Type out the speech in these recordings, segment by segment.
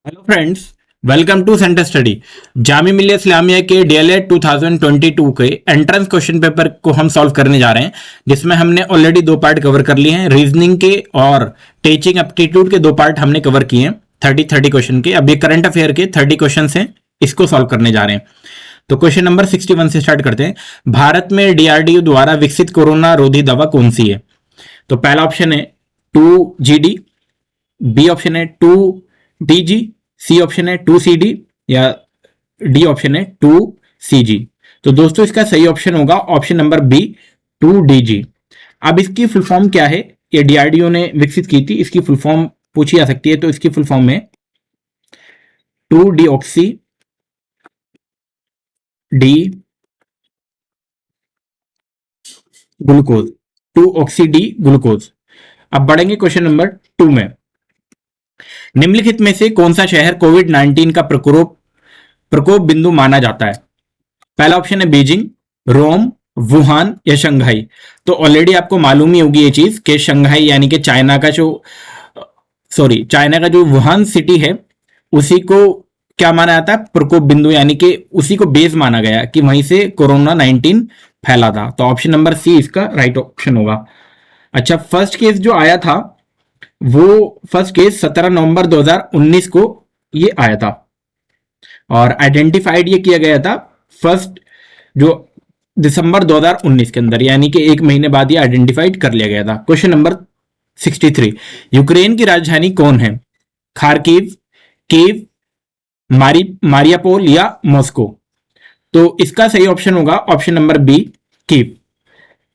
Hello friends, welcome to center study. Jamia Millia Islamia के DElEd 2022 के entrance question paper को हम सॉल्व करने जा रहे हैं, जिसमें हमने ऑलरेडी दो पार्ट कवर कर लिए हैं। रीजनिंग के और टीचिंग एप्टीट्यूड के दो पार्ट हमने कवर किए हैं 30 क्वेश्चन के। अब ये करंट अफेयर के 30 क्वेश्चन हैं, इसको सॉल्व करने जा रहे हैं। तो क्वेश्चन नंबर 61 से स्टार्ट करते हैं। भारत में डीआरडीओ द्वारा विकसित कोरोना रोधी दवा कौन सी है? तो पहला ऑप्शन है 2GD, बी ऑप्शन है 2DG, सी ऑप्शन है 2CD या डी ऑप्शन है 2CG। तो दोस्तों इसका सही ऑप्शन होगा ऑप्शन नंबर बी 2DG। अब इसकी फुल फॉर्म क्या है? ये डीआरडीओ ने विकसित की थी, इसकी फुल फॉर्म पूछी जा सकती है। तो इसकी फुल फॉर्म है 2 deoxy D glucose, 2 oxy D glucose. अब बढ़ेंगे क्वेश्चन नंबर 2 में। निम्नलिखित में से कौन सा शहर कोविड-19 का प्रकोप बिंदु माना जाता है? पहला ऑप्शन है बीजिंग, रोम, वुहान या शंघाई। तो ऑलरेडी आपको मालूम ही होगी ये चीज कि शंघाई यानी कि चाइना का जो वुहान सिटी है, उसी को क्या माना जाता है? प्रकोप बिंदु, यानी कि उसी को बेस माना गया कि वहीं से कोरोना 19 फैला था। तो ऑप्शन नंबर सी इसका राइट ऑप्शन होगा। अच्छा, फर्स्ट केस जो आया था, वो फर्स्ट केस 17 नवंबर 2019 को ये आया था और आइडेंटिफाइड ये किया गया था फर्स्ट जो दिसंबर 2019 के अंदर, यानी कि एक महीने बाद ये आइडेंटिफाइड कर लिया गया था। क्वेश्चन नंबर 63, यूक्रेन की राजधानी कौन है? खार्किव, कीव, मारियापोल या मॉस्को। तो इसका सही ऑप्शन होगा option number B Kyiv.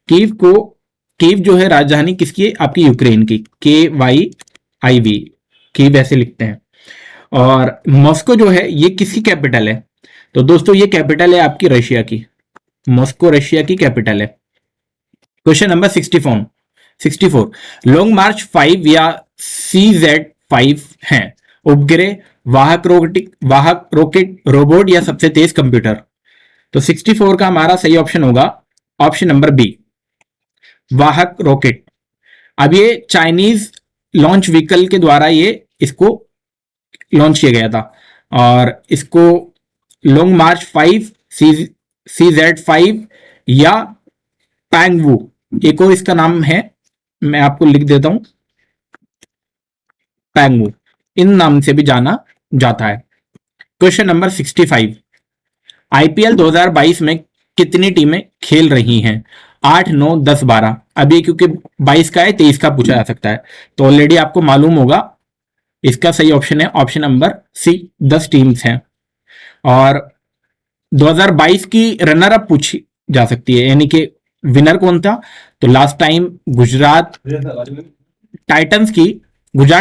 Kyiv को कीव जो है राजधानी किसकी है? आपकी यूक्रेन की, KYIV, कीव ऐसे लिखते हैं। और मॉस्को जो है ये किसकी कैपिटल है? तो दोस्तों ये कैपिटल है आपकी रशिया की, मॉस्को रशिया की कैपिटल है। क्वेश्चन नंबर 64, लॉन्ग मार्च 5 या CZ5 हैं उपग्रह, वाहक रॉकेट, रोबोट या सबसे तेज कंप्यूटर। तो 64 का हमारा सही ऑप्शन होगा ऑप्शन नंबर बी, वाहक रॉकेट। अब ये चाइनीज लॉन्च व्हीकल के द्वारा ये इसको लॉन्च किया गया था और इसको लॉन्ग मार्च 5, CZ5 या पैंगवू, एक और इसका नाम है, मैं आपको लिख देता हूं, पैंगवू, इन नाम से भी जाना जाता है। क्वेश्चन नंबर 65, IPL 2022 में कितनी टीमें खेल रही हैं? 8, 9, 10, 12। अभी क्योंकि 22 का है, 23 का पूछा जा सकता है, तो ऑलरेडी आपको मालूम होगा इसका सही ऑप्शन है ऑप्शन नंबर सी, 10 टीम्स हैं। और 2022 की रनर अप पूछी जा सकती है, यानी कि विनर कौन था? तो लास्ट टाइम गुजरात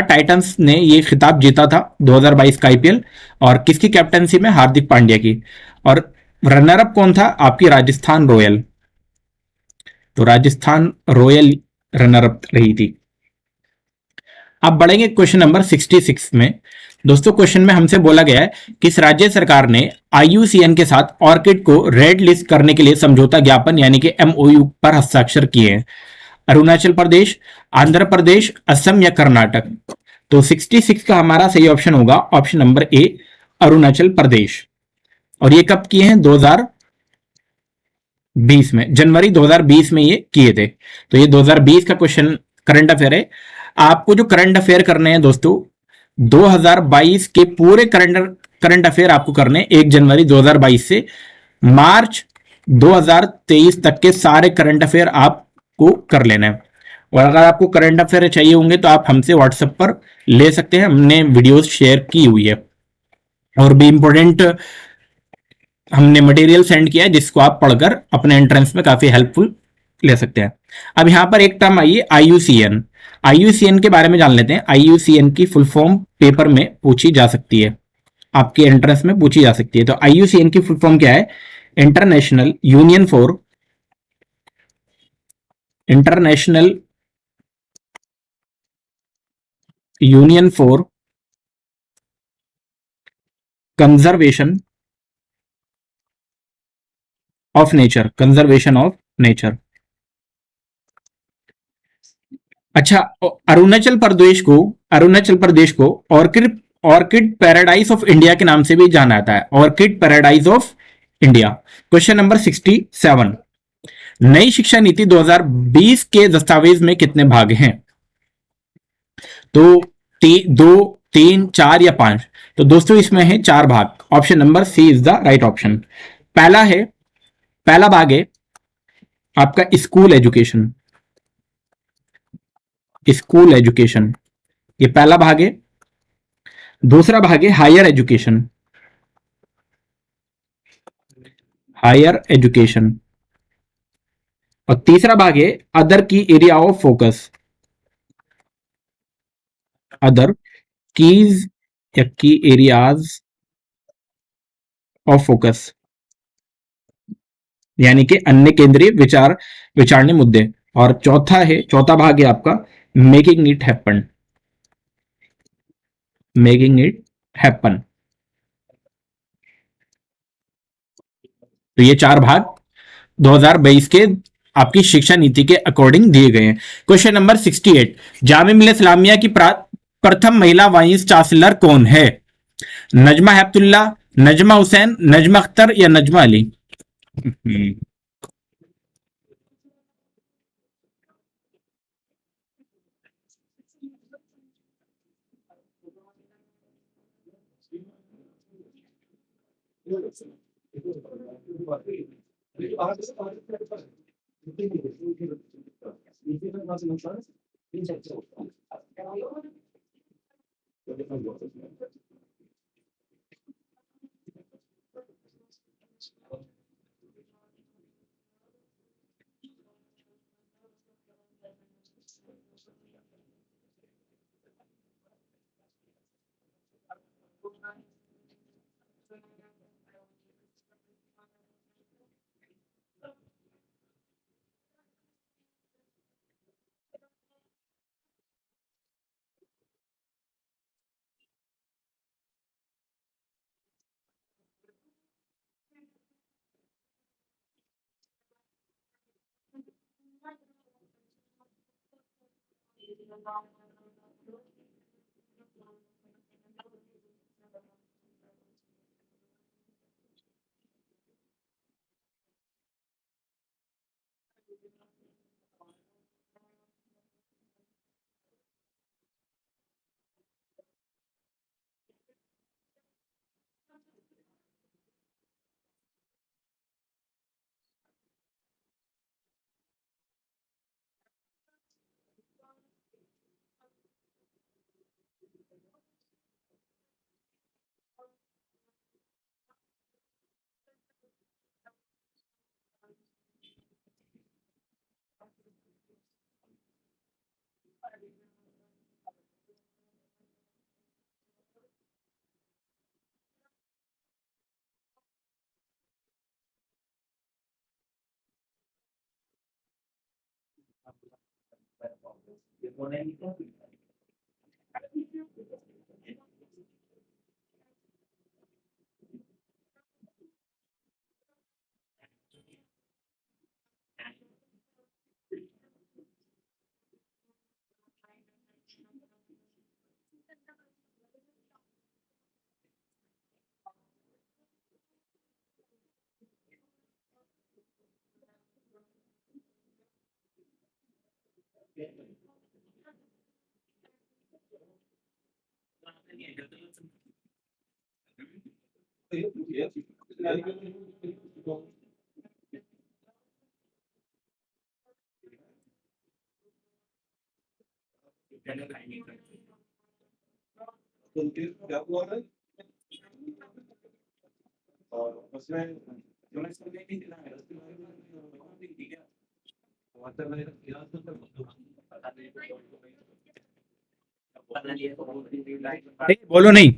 टाइटंस ने ये खिताब जीता था 2022 का IPL, और किसकी कैप्टनसी में? हार्दिक पांड्या की। और रनर अप कौन था? आपकी राजस्थान रॉयल। तो राजस्थान रॉयल रनर अप रही थी। अब बढ़ेंगे क्वेश्चन नंबर 66 में। दोस्तों क्वेश्चन में हमसे बोला गया है किस राज्य सरकार ने IUCN के साथ ऑर्किड को रेड लिस्ट करने के लिए समझौता ज्ञापन यानी कि MOU पर हस्ताक्षर किए हैं? अरुणाचल प्रदेश, आंध्र प्रदेश, असम या कर्नाटक। तो 66 का हमारा सही ऑप्शन होगा ऑप्शन नंबर ए, अरुणाचल प्रदेश। और ये कब किए हैं? 2020 में, जनवरी 2020 में ये किए थे। तो ये 2020 का क्वेश्चन करंट अफेयर है। आपको जो करंट अफेयर करने हैं दोस्तों, 2022 के पूरे करंट अफेयर आपको करने हैं 1 जनवरी 2022 से मार्च 2023 तक के सारे करंट अफेयर आपको कर लेना है। और अगर आपको करंट अफेयर चाहिए होंगे तो आप हमसे व्हाट्सएप पर ले सकते हैं, हमने वीडियोस शेयर की हुई है और भी इंपॉर्टेंट हमने मटेरियल सेंड किया है, जिसको आप पढ़कर अपने एंट्रेंस में काफी हेल्पफुल ले सकते हैं। अब यहां पर एक टर्म आई है IUCN। IUCN के बारे में जान लेते हैं। IUCN की फुल फॉर्म पेपर में पूछी जा सकती है, आपके एंट्रेंस में पूछी जा सकती है। तो IUCN की फुल फॉर्म क्या है? International union for conservation of nature. अच्छा, अरुणाचल प्रदेश को ऑर्किड पैराडाइज ऑफ इंडिया के नाम से भी जाना जाता है, orchid paradise of India. Question number 67, नई शिक्षा नीति 2020 के दस्तावेज में कितने भाग हैं? तो 2, 3, 4 या 5? तो दोस्तों इसमें है 4 भाग। Option number C is the right option. पहला भाग है आपका स्कूल एजुकेशन, स्कूल एजुकेशन, ये पहला भाग है। दूसरा भाग है हायर एजुकेशन, हायर एजुकेशन। और तीसरा भाग है अदर की area of focus, other keys या की एरियाज ऑफ फोकस, यानी कि अन्य केंद्रीय विचारणे मुद्दे। और चौथा भाग है आपका making it happen, making it happen. तो ये 4 भाग 2022 के आपकी शिक्षा नीति के अकॉर्डिंग दिए गए हैं। क्वेश्चन नंबर 68, जामिया मिल्लिया इस्लामिया की प्रथम महिला वाइस चांसलर कौन है? नजमा हेपतुल्ला, नजमा हुसैन, नजमा अख्तर या नजमा अली? बोलो नहीं।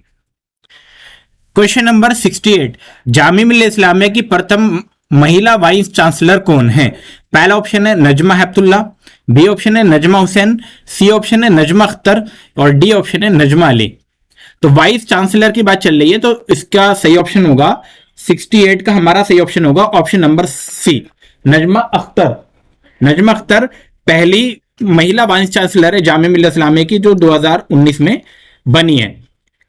क्वेश्चन नंबर 68, जामिया मिल्लिया इस्लामिया की प्रथम महिला वाइस चांसलर कौन है? पहला ऑप्शन है नजमा हेपतुल्ला, बी ऑप्शन है नजमा हुसैन, सी ऑप्शन है नजमा अख्तर और डी ऑप्शन है नजमा अली। तो वाइस चांसलर की बात चल रही है, तो इसका सही ऑप्शन होगा 68 का हमारा सही ऑप्शन होगा option number C, Najma Akhtar. Najma Akhtar पहली महिला वाइस चांसलर है जामिया मिल्लिया इस्लामिया की, जो 2019 में बनी है।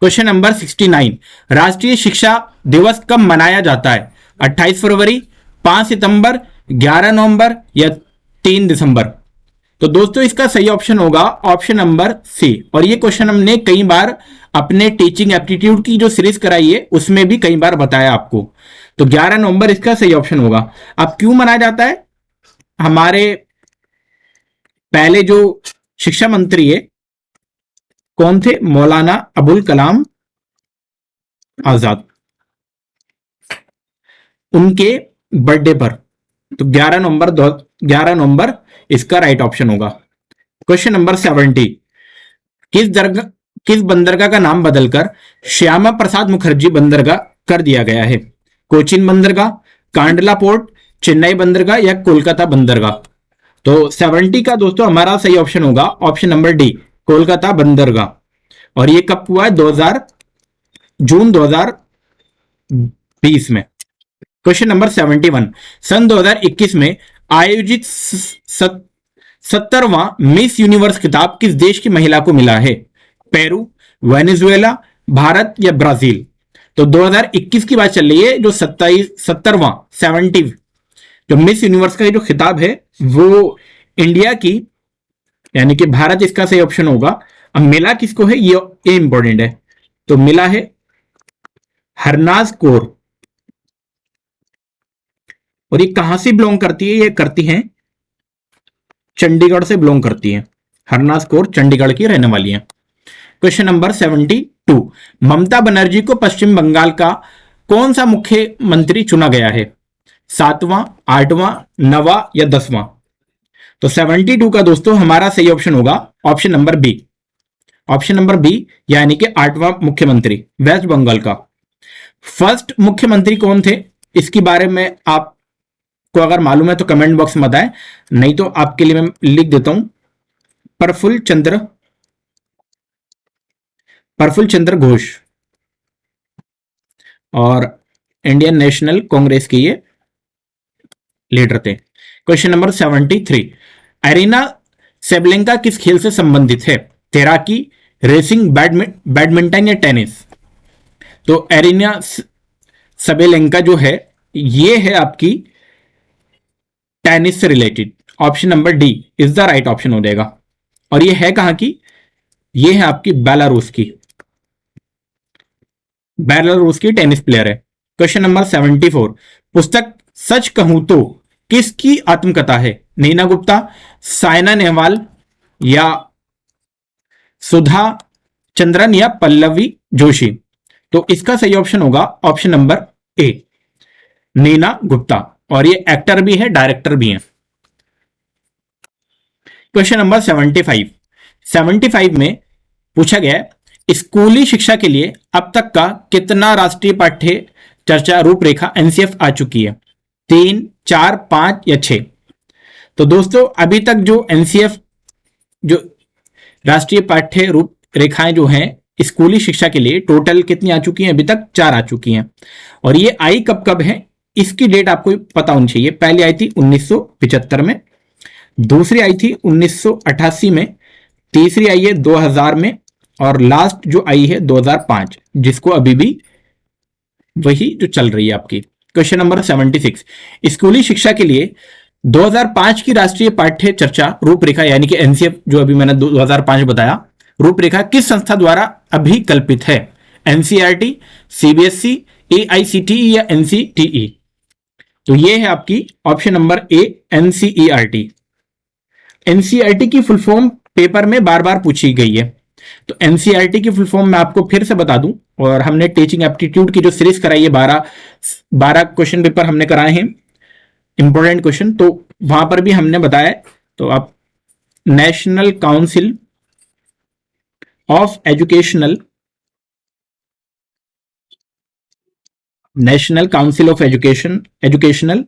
क्वेश्चन नंबर 69, राष्ट्रीय शिक्षा दिवस कब मनाया जाता है? 28 फरवरी, 5 सितंबर, 11 नवंबर या 3 दिसंबर? तो दोस्तों इसका सही ऑप्शन होगा ऑप्शन नंबर सी। और ये क्वेश्चन हमने कई बार अपने टीचिंग एप्टीट्यूड की जो सीरीज कराई है उसमें भी कई बार बताया आपको। तो 11 नवंबर इसका सही ऑप्शन होगा। अब क्यों मनाया जाता है? हमारे पहले जो शिक्षा मंत्री है कौन थे? मौलाना अबुल कलाम आजाद, उनके बर्थडे पर। तो 11 नवंबर इसका राइट ऑप्शन होगा। क्वेश्चन नंबर 70, किस बंदरगाह का नाम बदलकर श्यामा प्रसाद मुखर्जी बंदरगाह कर दिया गया है? कोचिन बंदरगाह, कांडला पोर्ट, चेन्नई बंदरगाह या कोलकाता बंदरगाह? तो 70 का दोस्तों हमारा सही ऑप्शन होगा ऑप्शन नंबर डी, कोलकाता बंदरगाह। और ये कब हुआ है? जून 2020 में। क्वेश्चन नंबर 71, सन 2021 में आयोजित 70वां मिस यूनिवर्स खिताब किस देश की महिला को मिला है? पेरू, वेनेजुएला, भारत या ब्राजील? तो 2021 की बात चल रही है। जो 70 जो मिस यूनिवर्स का जो खिताब है वो इंडिया की, यानी कि भारत इसका सही ऑप्शन होगा। अब मिला किसको है ये इंपॉर्टेंट है। तो मिला है हरनाज कौर। और ये कहां से बिलोंग करती है? ये करती हैं चंडीगढ़ से बिलोंग करती है। हरनाज कौर चंडीगढ़ की रहने वाली है। क्वेश्चन नंबर 72, ममता बनर्जी को पश्चिम बंगाल का कौन सा मुख्यमंत्री चुना गया है? 7वां, 8वां, 9वां या 10वां? तो 72 का दोस्तों हमारा सही ऑप्शन होगा option number B. Option number B यानी कि 8वां मुख्यमंत्री वेस्ट बंगाल का। फर्स्ट मुख्यमंत्री कौन थे इसके बारे में आपको अगर मालूम है तो कमेंट बॉक्स में बताएं, नहीं तो आपके लिए मैं लिख देता हूं। प्रफुल्ल चंद्र घोष, और इंडियन नेशनल कांग्रेस के ये लीडर थे। क्वेश्चन नंबर 73, एरिना सेबलेंका किस खेल से संबंधित है? तैराकी, रेसिंग, बैडमिंटन या टेनिस? तो एरिना सेबलेंका जो है ये है आपकी टेनिस से related. Option number D is the right option हो जाएगा। और ये है कहां की? ये है आपकी बेलारूस की टेनिस प्लेयर है। क्वेश्चन नंबर 74, पुस्तक सच कहूं तो किसकी आत्मकथा है? नीना गुप्ता, साइना नेहवाल या सुधा चंद्रन या पल्लवी जोशी? तो इसका सही ऑप्शन होगा option number A, Neena Gupta. और ये एक्टर भी है, डायरेक्टर भी है। क्वेश्चन नंबर 75 में पूछा गया स्कूली शिक्षा के लिए अब तक का कितना राष्ट्रीय पाठ्य चर्चा रूपरेखा एनसीएफ आ चुकी है? 3, 4, 5 या 6? तो दोस्तों अभी तक जो एनसीएफ जो राष्ट्रीय पाठ्य रूपरेखाएं जो हैं स्कूली शिक्षा के लिए टोटल कितनी आ चुकी हैं? अभी तक 4 आ चुकी हैं। और ये आई कब कब है इसकी डेट आपको पता होनी चाहिए। पहली आई थी 1975 में, दूसरी आई थी 1988 में, तीसरी आई है 2000 में, और लास्ट जो आई है 2005, जिसको अभी भी वही जो चल रही है आपकी। क्वेश्चन नंबर 76, स्कूली शिक्षा के लिए 2005 की राष्ट्रीय पाठ्य चर्चा रूपरेखा यानी कि एनसीएफ जो अभी मैंने 2005 बताया रूपरेखा किस संस्था द्वारा अभी कल्पित है? एनसीईआरटी, सीबीएसई, एआईसीटीई या एनसीटीई? तो ये है आपकी ऑप्शन नंबर ए, एनसीईआरटी। एनसीईआरटी की फुल फॉर्म पेपर में बार बार पूछी गई है। तो एनसीईआरटी की फुल फॉर्म मैं आपको फिर से बता दूं, और हमने टीचिंग एप्टीट्यूड की जो सीरीज कराई है 12 क्वेश्चन पेपर हमने कराए हैं इंपॉर्टेंट क्वेश्चन, तो वहां पर भी हमने बताया। तो आप national council of educational educational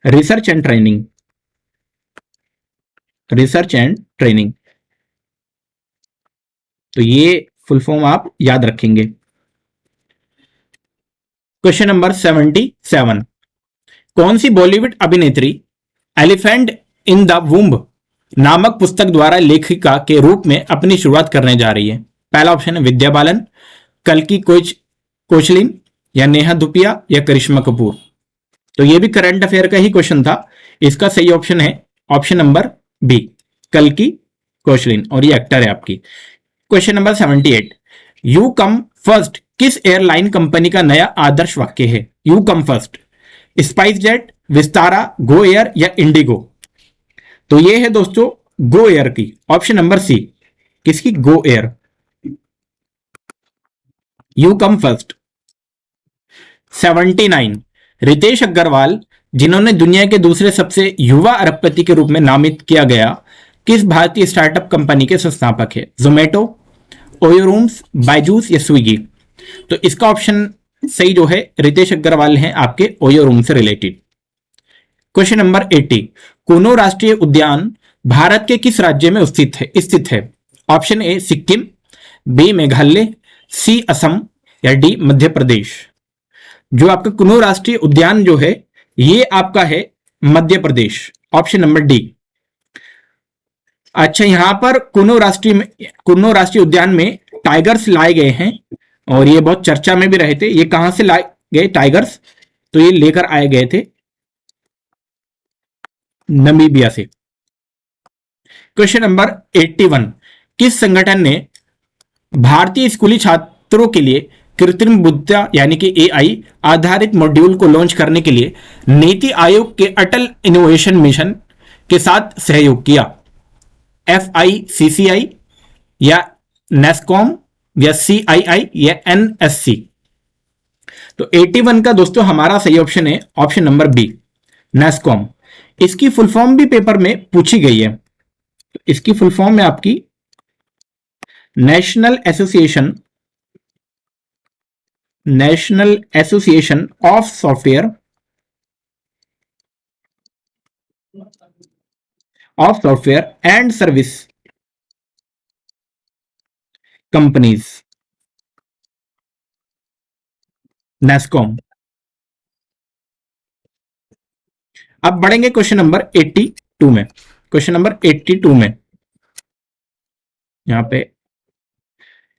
research and training, तो ये फुल फॉर्म आप याद रखेंगे। क्वेश्चन नंबर 77, कौन सी बॉलीवुड अभिनेत्री एलिफेंट इन द वुम्ब नामक पुस्तक द्वारा लेखिका के रूप में अपनी शुरुआत करने जा रही है? पहला ऑप्शन है विद्या बालन, कल्कि कोचलिन या नेहा धुपिया या करिश्मा कपूर। तो ये भी करंट अफेयर का ही क्वेश्चन था। इसका सही ऑप्शन है ऑप्शन नंबर बी, कल्कि कोचलिन, और ये एक्टर है आपकी। Question number 78, you come first किस एयरलाइन कंपनी का नया आदर्श वाक्य है? You come first, SpiceJet, Vistara, GoAir या इंडिगो। तो ये है दोस्तों गो एयर की, ऑप्शन नंबर सी। किसकी? GoAir, you come first. 79, Ritesh Agarwal जिन्होंने दुनिया के दूसरे सबसे युवा अरबपति के रूप में नामित किया गया, किस भारतीय स्टार्टअप कंपनी के संस्थापक है? जोमेटो, ओयो रूम्स, बायजूस या स्विगी। तो इसका ऑप्शन सही जो है रितेश अग्रवाल हैं आपके ओयो रूम से रिलेटेड। क्वेश्चन नंबर 80, कुनो राष्ट्रीय उद्यान भारत के किस राज्य में स्थित है? Option A Sikkim, B Meghalaya, C Assam या डी मध्य प्रदेश। जो आपका कुनो राष्ट्रीय उद्यान जो है ये आपका है Madhya Pradesh, option number D. अच्छा, यहां पर कुनो राष्ट्रीय उद्यान में टाइगर्स लाए गए हैं और ये बहुत चर्चा में भी रहे थे। ये कहां से लाए गए टाइगर्स? तो ये लेकर आए गए थे नमीबिया से। क्वेश्चन नंबर 81, किस संगठन ने भारतीय स्कूली छात्रों के लिए कृत्रिम बुद्धिमत्ता यानी कि एआई आधारित मॉड्यूल को लॉन्च करने के लिए नीति आयोग के अटल इनोवेशन मिशन के साथ सहयोग किया? FICCI या नेस्कॉम या CII या NSC। तो 81 का दोस्तों हमारा सही ऑप्शन है ऑप्शन नंबर बी, नेस्कॉम। इसकी फुल फॉर्म भी पेपर में पूछी गई है। इसकी फुल फॉर्म है आपकी national association of software and service companies, NASSCOM. अब बढ़ेंगे क्वेश्चन नंबर 82 में। क्वेश्चन नंबर 82 में यहां पे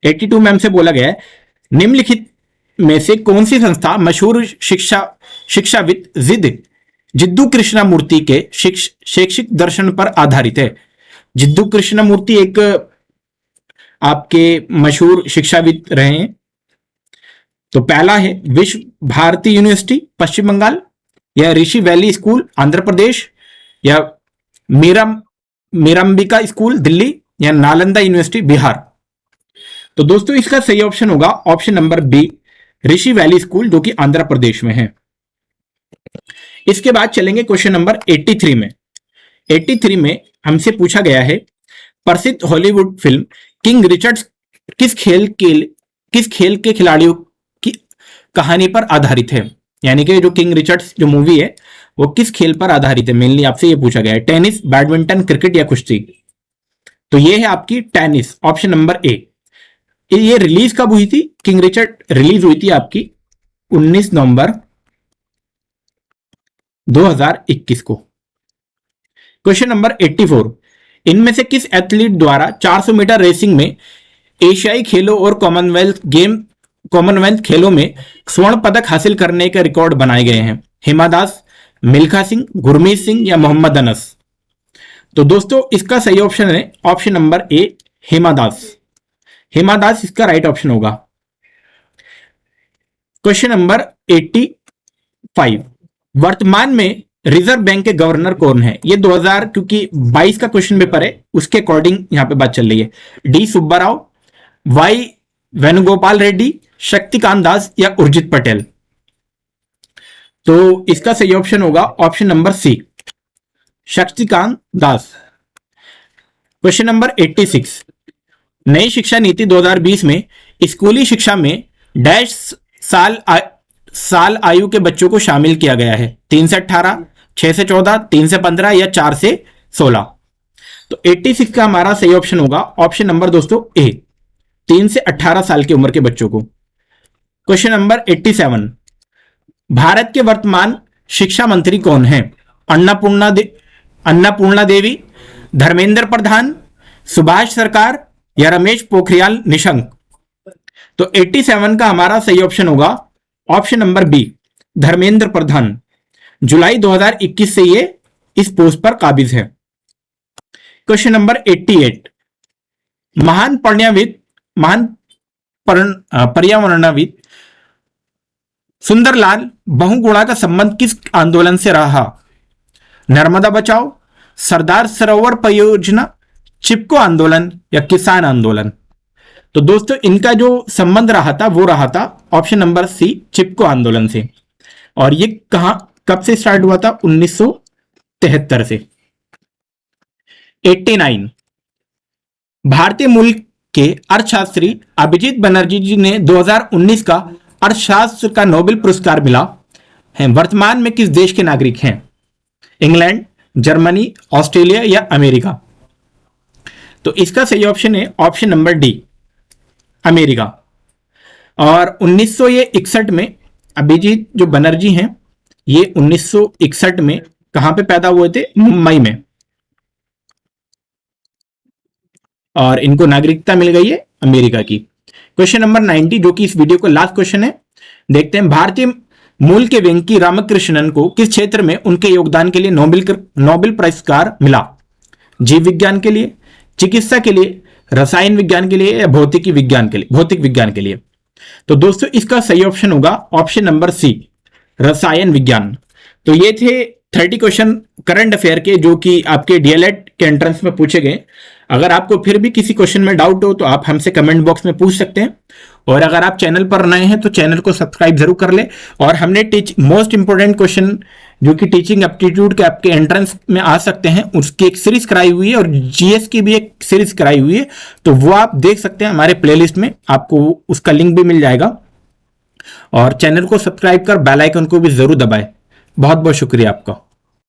82 में हमसे बोला गया है, निम्नलिखित में से कौन सी संस्था मशहूर शिक्षाविद जिद्दू कृष्णमूर्ति के शैक्षिक दर्शन पर आधारित है? जिद्दू कृष्णमूर्ति एक आपके मशहूर शिक्षाविद रहे हैं। तो पहला है विश्व भारती यूनिवर्सिटी पश्चिम बंगाल, या ऋषि वैली स्कूल आंध्र प्रदेश, या मीराम्बिका स्कूल दिल्ली, या नालंदा यूनिवर्सिटी बिहार। तो दोस्तों इसका सही ऑप्शन होगा ऑप्शन नंबर बी, ऋषि वैली स्कूल, जो कि आंध्र प्रदेश में है। इसके बाद चलेंगे क्वेश्चन नंबर 83 में। 83 में हमसे पूछा गया है, प्रसिद्ध हॉलीवुड फिल्म किंग रिचर्ड किस खेल के खिलाड़ियों की कहानी पर आधारित है? यानी कि जो किंग रिचर्ड्स जो मूवी है वो किस खेल पर आधारित है? मेनली आपसे ये पूछा गया है, टेनिस, बैडमिंटन, क्रिकेट या कुश्ती। तो ये है आपकी टेनिस, ऑप्शन नंबर ए। ये रिलीज कब हुई थी? किंग रिचर्ड रिलीज हुई थी आपकी 19 नवंबर 2021 को। क्वेश्चन नंबर 84, इनमें से किस एथलीट द्वारा 400 मीटर रेसिंग में एशियाई खेलों और कॉमनवेल्थ खेलों में स्वर्ण पदक हासिल करने के रिकॉर्ड बनाए गए हैं? हिमा दास, मिल्खा सिंह, गुरमीत सिंह या मोहम्मद अनस। तो दोस्तों इसका सही ऑप्शन है ऑप्शन नंबर ए, हिमा दास। हिमा दास इसका राइट ऑप्शन होगा। क्वेश्चन नंबर 85, वर्तमान में रिजर्व बैंक के गवर्नर कौन है? ये 2022 का क्वेश्चन पेपर है, उसके अकॉर्डिंग यहां पे बात चल रही है। डी सुब्बाराव, वाई वेणुगोपाल रेड्डी, शक्तिकांत दास या उर्जित पटेल। तो इसका सही ऑप्शन होगा ऑप्शन नंबर सी, शक्तिकांत दास। क्वेश्चन नंबर 86, नई शिक्षा नीति 2020 में स्कूली शिक्षा में डैश साल आयु के बच्चों को शामिल किया गया है? 3 से 18, 6 से 14, 3 से 15 या 4 से 16। तो 86 का हमारा सही ऑप्शन होगा ऑप्शन नंबर दोस्तों ए, 3 से 18 साल की उम्र के बच्चों को। क्वेश्चन नंबर 87, भारत के वर्तमान शिक्षा मंत्री कौन है? अन्नपूर्णा देवी, धर्मेंद्र प्रधान, सुभाष सरकार या रमेश पोखरियाल निशंक। तो 87 का हमारा सही ऑप्शन होगा option number B, Dharmendra Pradhan. जुलाई 2021 से ये इस पोस्ट पर काबिज है। क्वेश्चन नंबर 88, महान पर्यावरणविद सुंदरलाल बहुगुणा का संबंध किस आंदोलन से रहा? नर्मदा बचाओ, सरदार सरोवर परियोजना, चिपको आंदोलन या किसान आंदोलन? तो दोस्तों इनका जो संबंध रहा था वो रहा था ऑप्शन नंबर सी, चिपको आंदोलन से। और ये कब से स्टार्ट हुआ था? 1973 से। 89, भारतीय मूल के अर्थशास्त्री अभिजीत बनर्जी जी ने 2019 का अर्थशास्त्र का नोबेल पुरस्कार मिला है, वर्तमान में किस देश के नागरिक हैं? इंग्लैंड, जर्मनी, ऑस्ट्रेलिया या अमेरिका? तो इसका सही ऑप्शन है ऑप्शन नंबर डी, अमेरिका। और 1961 में अभिजीत जो बनर्जी हैं ये 1961 में कहां पे पैदा हुए थे? मुंबई में। और इनको नागरिकता मिल गई है अमेरिका की। क्वेश्चन नंबर 90 जो कि इस वीडियो का लास्ट क्वेश्चन है, देखते हैं। भारतीय मूल के वेंकी रामकृष्णन को किस क्षेत्र में उनके योगदान के लिए नोबेल पुरस्कार मिला? जीव विज्ञान के लिए, चिकित्सा के लिए, रसायन विज्ञान के लिए या भौतिक विज्ञान के लिए? तो दोस्तों इसका सही ऑप्शन होगा ऑप्शन नंबर सी, रसायन विज्ञान। तो ये थे 30 क्वेश्चन करंट अफेयर के जो कि आपके डीएलएड के एंट्रेंस में पूछे गए। अगर आपको फिर भी किसी क्वेश्चन में डाउट हो तो आप हमसे कमेंट बॉक्स में पूछ सकते हैं। और अगर आप चैनल पर नए हैं तो चैनल को सब्सक्राइब जरूर कर ले। और हमने मोस्ट इंपोर्टेंट क्वेश्चन जो कि टीचिंग एप्टीट्यूड के आपके एंट्रेंस में आ सकते हैं उसकी एक सीरीज कराई हुई है, और जीएस की भी एक सीरीज कराई हुई है, तो वो आप देख सकते हैं हमारे प्लेलिस्ट में, आपको उसका लिंक भी मिल जाएगा। और चैनल को सब्सक्राइब कर बेल आइकन को भी जरूर दबाएं। बहुत बहुत शुक्रिया आपका।